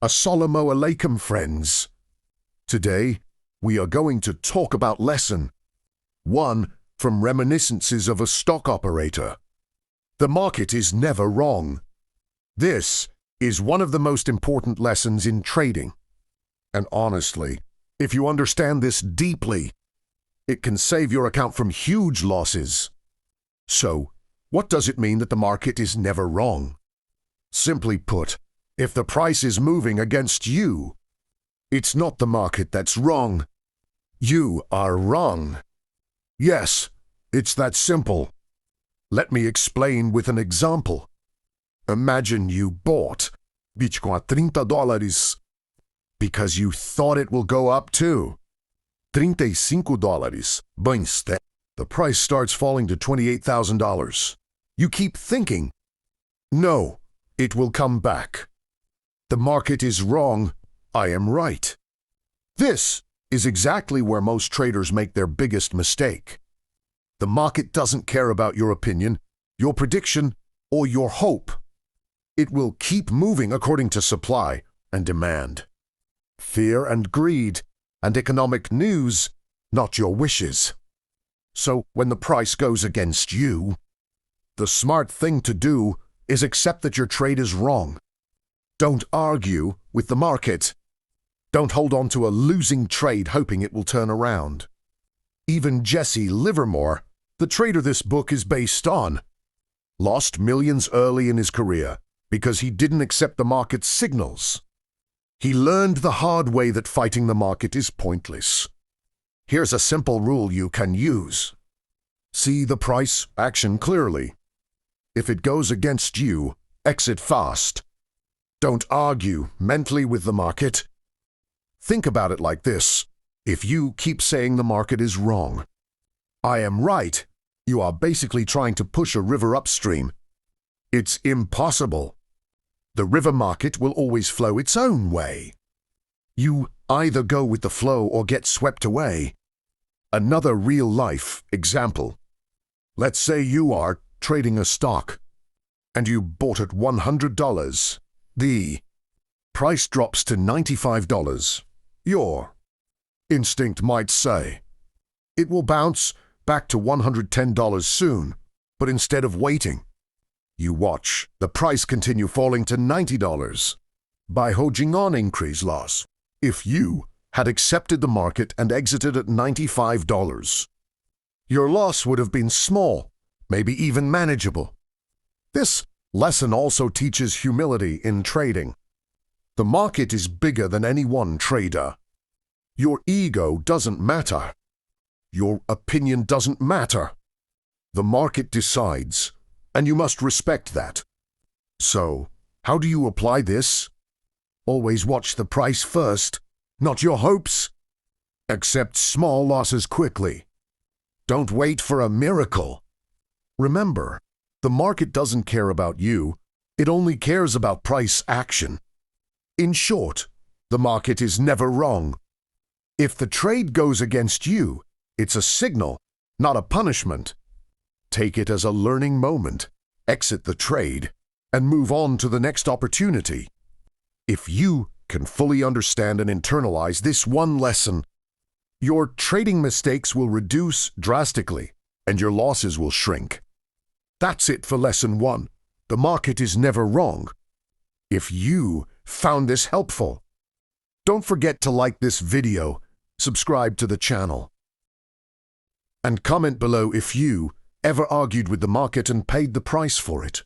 Assalamu alaikum, friends. Today, we are going to talk about lesson 1 from Reminiscences of a Stock Operator. The market is never wrong. This is one of the most important lessons in trading. And honestly, if you understand this deeply, it can save your account from huge losses. So, what does it mean that the market is never wrong? Simply put, if the price is moving against you, it's not the market that's wrong. You are wrong. Yes, it's that simple. Let me explain with an example. Imagine you bought Bitcoin at $30 because you thought it will go up too. $35. But instead, the price starts falling to $28,000. You keep thinking, no, it will come back. The market is wrong. I am right. This is exactly where most traders make their biggest mistake. The market doesn't care about your opinion, your prediction, or your hope. It will keep moving according to supply and demand. Fear and greed and economic news, not your wishes. So when the price goes against you, the smart thing to do is accept that your trade is wrong. Don't argue with the market. Don't hold on to a losing trade hoping it will turn around. Even Jesse Livermore, the trader this book is based on, lost millions early in his career because he didn't accept the market's signals. He learned the hard way that fighting the market is pointless. Here's a simple rule you can use. See the price action clearly. If it goes against you, exit fast. Don't argue mentally with the market. Think about it like this. If you keep saying the market is wrong, I am right, you are basically trying to push a river upstream. It's impossible. The river market will always flow its own way. You either go with the flow or get swept away. Another real-life example. Let's say you are trading a stock, and you bought at $100. The price drops to $95. Your instinct might say, it will bounce back to $110 soon, but instead of waiting, you watch the price continue falling to $90. By holding on increase loss, if you had accepted the market and exited at $95, your loss would have been small, maybe even manageable. This lesson also teaches humility in trading. The market is bigger than any one trader. Your ego doesn't matter. Your opinion doesn't matter. The market decides, and you must respect that. So, how do you apply this? Always watch the price first, not your hopes. Accept small losses quickly. Don't wait for a miracle. Remember, the market doesn't care about you. It only cares about price action. In short, the market is never wrong. If the trade goes against you, it's a signal, not a punishment. Take it as a learning moment, exit the trade, and move on to the next opportunity. If you can fully understand and internalize this one lesson, your trading mistakes will reduce drastically, and your losses will shrink. That's it for lesson 1. The market is never wrong. If you found this helpful, don't forget to like this video, subscribe to the channel, and comment below if you ever argued with the market and paid the price for it.